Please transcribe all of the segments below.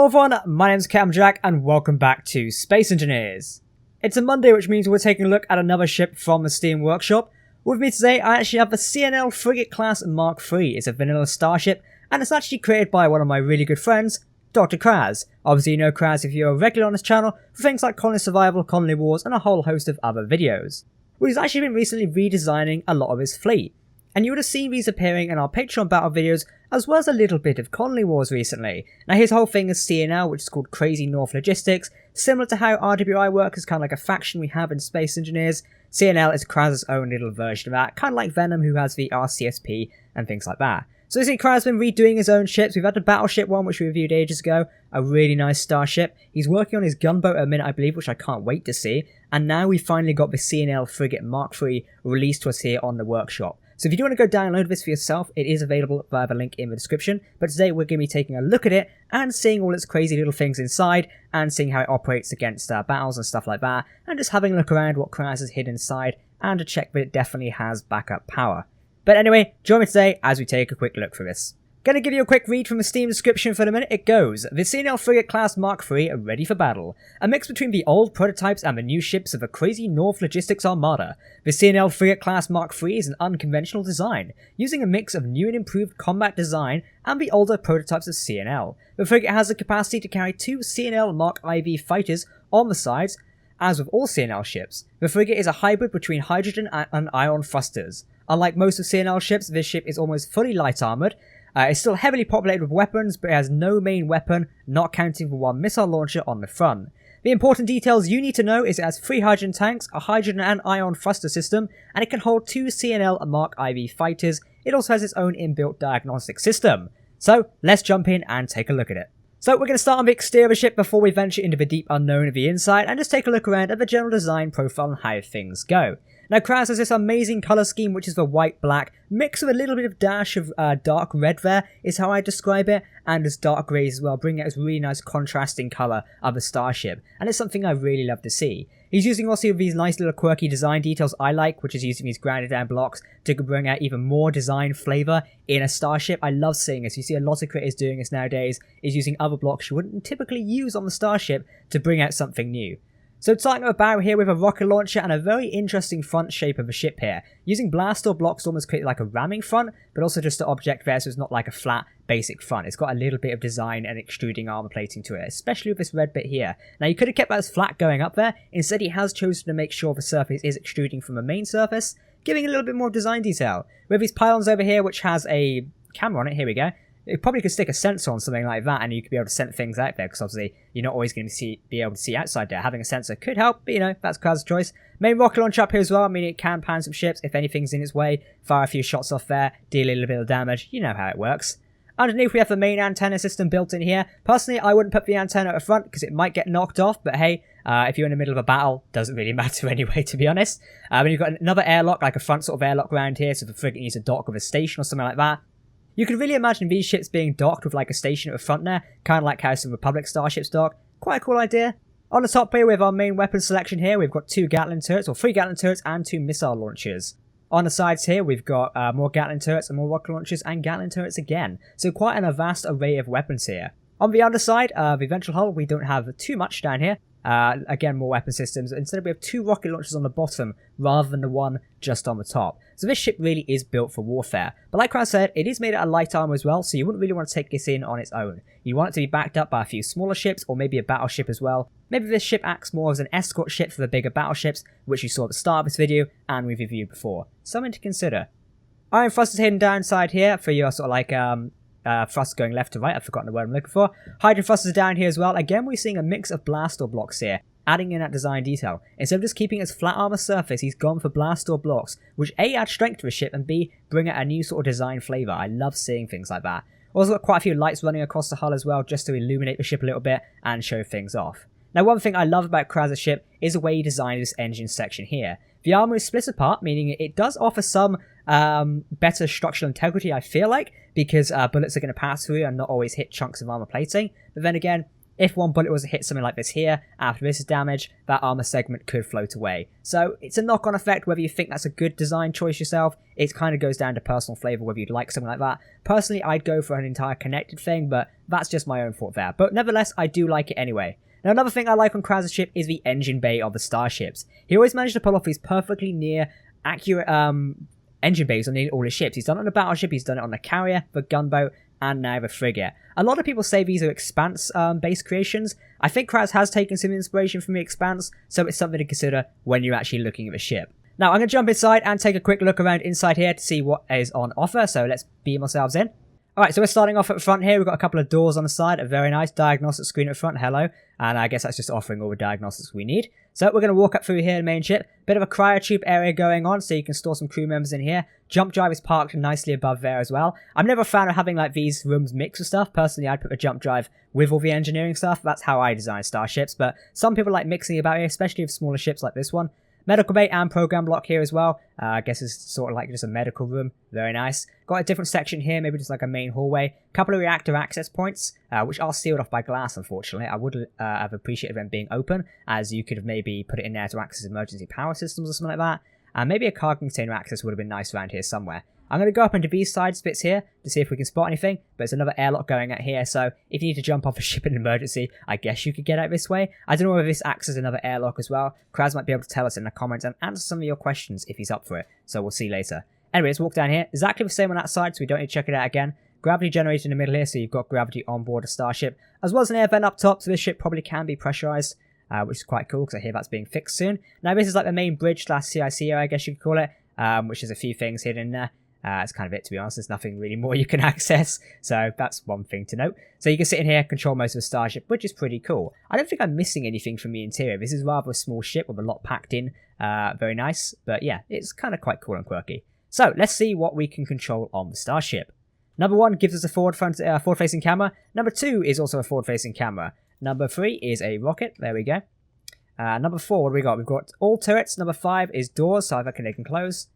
Hello everyone, my name's Captain Jack and welcome back to Space Engineers. It's a Monday, which means we're taking a look at another ship from the Steam Workshop. With me today, I actually have the CNL Frigate class Mark III. It's a vanilla starship, and it's actually created by one of my really good friends, Dr. Kraz. Obviously you know Kraz if you're a regular on this channel for things like colony survival, colony wars, and a whole host of other videos. Well, he's actually been recently redesigning a lot of his fleet, and you would have seen these appearing in our Patreon battle videos, as well as a little bit of colony wars recently. Now his whole thing is CNL, which is called Crazy North Logistics. Similar to how RWI works, is kind of like a faction we have in Space Engineers. CNL is Kraz's own little version of that, kind of like Venom, who has the RCSP and things like that. So you see Kraz has been redoing his own ships. We've had the Battleship one, which we reviewed ages ago, a really nice starship. He's working on his gunboat at a minute, I believe, which I can't wait to see. And now we finally got the CNL Frigate Mark III released to us here on the workshop. So if you do want to go download this for yourself, it is available via the link in the description. But today we're going to be taking a look at it and seeing all its crazy little things inside and seeing how it operates against battles and stuff like that. And just having a look around what Kraz has hid inside and to check that it definitely has backup power. But anyway, join me today as we take a quick look through this. Gonna give you a quick read from the Steam description for the minute. It goes: the CNL Frigate class Mark III are ready for battle. A mix between the old prototypes and the new ships of a Crazy North Logistics armada. The CNL Frigate class Mark III is an unconventional design, using a mix of new and improved combat design and the older prototypes of CNL. The frigate has the capacity to carry 2 CNL Mark IV fighters on the sides, as with all CNL ships. The frigate is a hybrid between hydrogen and ion thrusters. Unlike most of CNL ships, this ship is almost fully light armoured. It's still heavily populated with weapons, but it has no main weapon, not counting the one missile launcher on the front. The important details you need to know is it has 3 hydrogen tanks, a hydrogen and ion thruster system, and it can hold 2 CNL Mark IV fighters. It also has its own inbuilt diagnostic system. So let's jump in and take a look at it. So we're going to start on the exterior of the ship before we venture into the deep unknown of the inside and just take a look around at the general design profile and how things go. Now Kraz has this amazing colour scheme, which is the white-black, mixed with a little bit of dash of dark red there, is how I describe it, and as dark greys as well, bringing out this really nice contrasting colour of the starship, and it's something I really love to see. He's using also these nice little quirky design details I like, which is using these grounded down blocks to bring out even more design flavour in a starship. I love seeing this. You see a lot of creators doing this nowadays, is using other blocks you wouldn't typically use on the starship to bring out something new. So starting at the bow here with a rocket launcher and a very interesting front shape of a ship here. Using blast door blocks to almost create like a ramming front, but also just an object there, so it's not like a flat basic front. It's got a little bit of design and extruding armor plating to it, especially with this red bit here. Now you could have kept that as flat going up there. Instead he has chosen to make sure the surface is extruding from the main surface, giving a little bit more design detail. With these pylons over here, which has a camera on it, here we go. It probably could stick a sensor on something like that and you could be able to send things out there, because obviously you're not always going to be able to see outside there. Having a sensor could help, but you know, that's Kraz's choice. Main rocket launcher up here as well. I mean, it can pan some ships if anything's in its way. Fire a few shots off there, deal a little bit of damage. You know how it works. Underneath we have the main antenna system built in here. Personally, I wouldn't put the antenna at the front because it might get knocked off, but hey, if you're in the middle of a battle, doesn't really matter anyway, to be honest. Then you've got another airlock, like a front sort of airlock around here, so the frigate needs a dock with a station or something like that. You could really imagine these ships being docked with like a station at the front there, kind of like how some Republic starships dock. Quite a cool idea. On the top here with our main weapon selection here, we've got 2 Gatling turrets, or 3 Gatling turrets and 2 missile launchers. On the sides here, we've got more Gatling turrets and more rocket launchers and Gatling turrets again. So quite a vast array of weapons here. On the underside, the ventral hull, we don't have too much down here. Again, more weapon systems. Instead, we have 2 rocket launchers on the bottom rather than the one just on the top. So this ship really is built for warfare. But like Kraz said, it is made out of light armor as well, so you wouldn't really want to take this in on its own. You want it to be backed up by a few smaller ships or maybe a battleship as well. Maybe this ship acts more as an escort ship for the bigger battleships, which you saw at the start of this video and we've reviewed before. Something to consider. Iron thrusters hidden down side here for your sort of like thrusters going left to right. I've forgotten the word I'm looking for. Hydrogen thrusters down here as well. Again, we're seeing a mix of blast door blocks here, adding in that design detail. Instead of just keeping its flat armor surface, he's gone for blast door blocks, which A, add strength to the ship, and B, bring out a new sort of design flavour. I love seeing things like that. Also got quite a few lights running across the hull as well, just to illuminate the ship a little bit and show things off. Now one thing I love about Kraz's ship is the way he designed this engine section here. The armor is split apart, meaning it does offer some better structural integrity, I feel like, because bullets are going to pass through and not always hit chunks of armor plating. But then again, if one bullet was to hit something like this here, after this is damaged, that armor segment could float away. So it's a knock-on effect whether you think that's a good design choice yourself. It kind of goes down to personal flavor whether you'd like something like that. Personally, I'd go for an entire connected thing, but that's just my own thought there. But nevertheless, I do like it anyway. Now, another thing I like on Kraz's ship is the engine bay of the starships. He always managed to pull off these perfectly near, accurate engine bays on nearly all his ships. He's done it on the battleship, he's done it on the carrier, the gunboat, and now the frigate. A lot of people say these are Expanse-based creations. I think Kraz has taken some inspiration from the Expanse, so it's something to consider when you're actually looking at the ship. Now, I'm going to jump inside and take a quick look around inside here to see what is on offer, so let's beam ourselves in. Alright, so we're starting off at the front here. We've got a couple of doors on the side, a very nice diagnostic screen at the front, hello. And I guess that's just offering all the diagnostics we need. So we're going to walk up through here, the main ship. Bit of a cryotube area going on, so you can store some crew members in here. Jump drive is parked nicely above there as well. I'm never a fan of having like these rooms mixed with stuff. Personally, I'd put the jump drive with all the engineering stuff. That's how I design starships, but some people like mixing about here, especially with smaller ships like this one. Medical bay and program block here as well. I guess it's sort of like just a medical room. Very nice. Got a different section here, maybe just like a main hallway. Couple of reactor access points, which are sealed off by glass, unfortunately. I would have appreciated them being open, as you could have maybe put it in there to access emergency power systems or something like that. And maybe a cargo container access would have been nice around here somewhere. I'm going to go up into these side bits here to see if we can spot anything, but there's another airlock going out here, so if you need to jump off a ship in an emergency, I guess you could get out this way. I don't know whether this acts as another airlock as well. Kraz might be able to tell us in the comments and answer some of your questions if he's up for it, so we'll see later. Anyway, let's walk down here. Exactly the same on that side, so we don't need to check it out again. Gravity generator in the middle here, so you've got gravity on board a starship, as well as an air vent up top, so this ship probably can be pressurized, which is quite cool, because I hear that's being fixed soon. Now, this is like the main bridge / CIC area, I guess you could call it, which is a few things hidden in there. That's kind of it, to be honest. There's nothing really more you can access, so that's one thing to note. So you can sit in here, control most of the starship, which is pretty cool. I don't think I'm missing anything from the interior. This is rather a small ship with a lot packed in. Very nice, but yeah, it's kind of quite cool and quirky. So let's see what we can control on the starship. Number 1 gives us a forward-facing camera. Number 2 is also a forward-facing camera. Number 3 is a rocket. There we go. Number 4, what do we got? We've got all turrets. Number 5 is doors, so I reckon they can close.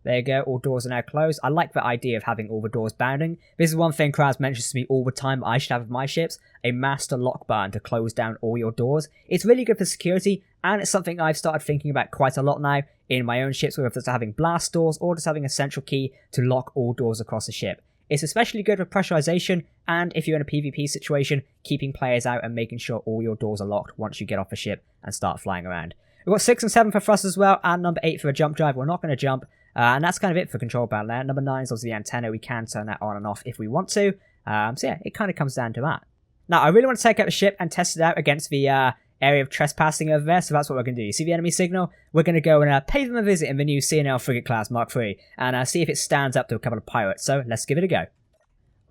There you go, all doors are now closed. I like the idea of having all the doors bounding. This is one thing Kraz mentions to me all the time I should have with my ships, a master lock button to close down all your doors. It's really good for security, and it's something I've started thinking about quite a lot now in my own ships, whether it's having blast doors or just having a central key to lock all doors across the ship. It's especially good for pressurization, and if you're in a PvP situation, keeping players out and making sure all your doors are locked once you get off the ship and start flying around. We've got 6 and 7 for thrust as well, and number 8 for a jump drive. We're not going to jump. And that's kind of it for control panel there. Number 9 is obviously the antenna. We can turn that on and off if we want to. So yeah, it kind of comes down to that. Now, I really want to take out the ship and test it out against the area of trespassing over there. So that's what we're going to do. You see the enemy signal? We're going to go and pay them a visit in the new CNL Frigate class Mark III and see if it stands up to a couple of pirates. So let's give it a go.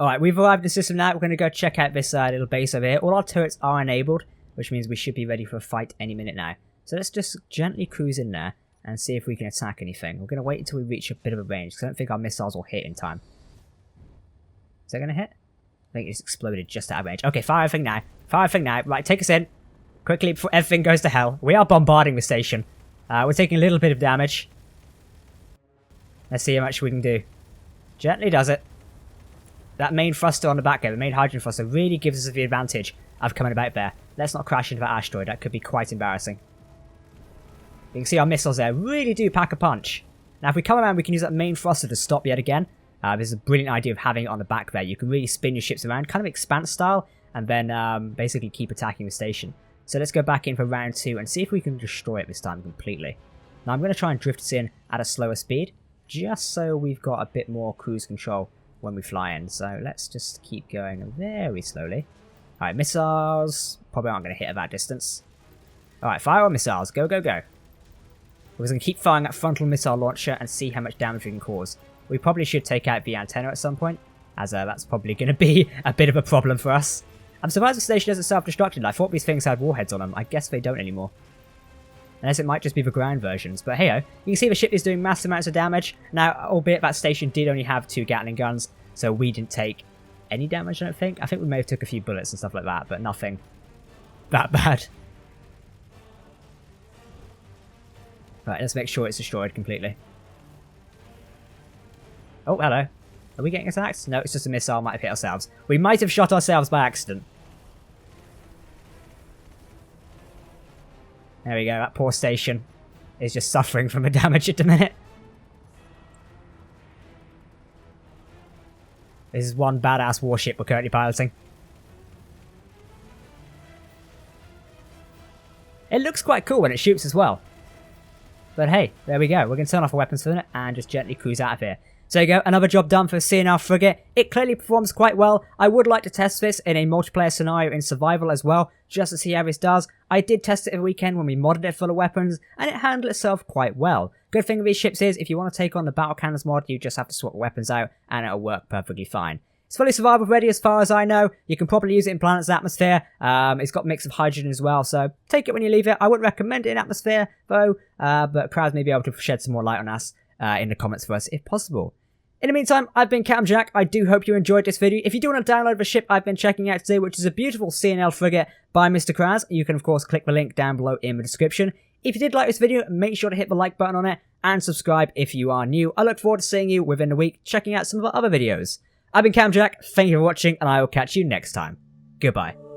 Alright, we've arrived in the system now. We're going to go check out this little base over here. All our turrets are enabled, which means we should be ready for a fight any minute now. So let's just gently cruise in there and see if we can attack anything. We're going to wait until we reach a bit of a range, because I don't think our missiles will hit in time. Is that going to hit? I think it's exploded just out of range. Okay, fire everything now. Fire everything now. Right, take us in. Quickly, before everything goes to hell. We are bombarding the station. We're taking a little bit of damage. Let's see how much we can do. Gently does it. That main thruster on the back there, the main hydrogen thruster, really gives us the advantage of coming about there. Let's not crash into that asteroid. That could be quite embarrassing. You can see our missiles there really do pack a punch. Now if we come around, we can use that main thruster to stop yet again. This is a brilliant idea of having it on the back there. You can really spin your ships around, kind of Expanse style, and then basically keep attacking the station. So let's go back in for round 2 and see if we can destroy it this time completely. Now I'm going to try and drift us in at a slower speed, just so we've got a bit more cruise control when we fly in. So let's just keep going very slowly. Alright, missiles probably aren't going to hit at that distance. Alright, fire on missiles. Go, go, go. We're going to keep firing that frontal missile launcher and see how much damage we can cause. We probably should take out the antenna at some point, as that's probably going to be a bit of a problem for us. I'm surprised the station hasn't self-destructed. I thought these things had warheads on them. I guess they don't anymore. Unless it might just be the ground versions. But hey-oh, you can see the ship is doing massive amounts of damage. Now, albeit that station did only have 2 Gatling guns, so we didn't take any damage, I don't think. I think we may have took a few bullets and stuff like that, but nothing that bad. Right, let's make sure it's destroyed completely. Oh, hello. Are we getting attacked? No, it's just a missile. Might have hit ourselves. We might have shot ourselves by accident. There we go, that poor station is just suffering from the damage at the minute. This is one badass warship we're currently piloting. It looks quite cool when it shoots as well. But hey, there we go. We're going to turn off our weapons for a minute and just gently cruise out of here. So there you go, another job done for CNL Frigate. It clearly performs quite well. I would like to test this in a multiplayer scenario in survival as well, just to see how this does. I did test it over the weekend when we modded it full of weapons, and it handled itself quite well. Good thing with these ships is, if you want to take on the battle cannons mod, you just have to swap the weapons out, and it'll work perfectly fine. It's fully survival ready as far as I know. You can probably use it in planet's atmosphere. It's got a mix of hydrogen as well, so take it when you leave it. I wouldn't recommend it in atmosphere, though, but crowds may be able to shed some more light on us in the comments for us, if possible. In the meantime, I've been Captain Jack. I do hope you enjoyed this video. If you do want to download the ship I've been checking out today, which is a beautiful CNL Frigate by Mr. Kraz, you can of course click the link down below in the description. If you did like this video, make sure to hit the like button on it and subscribe if you are new. I look forward to seeing you within the week checking out some of our other videos. I've been Captain Jack, thank you for watching, and I will catch you next time. Goodbye.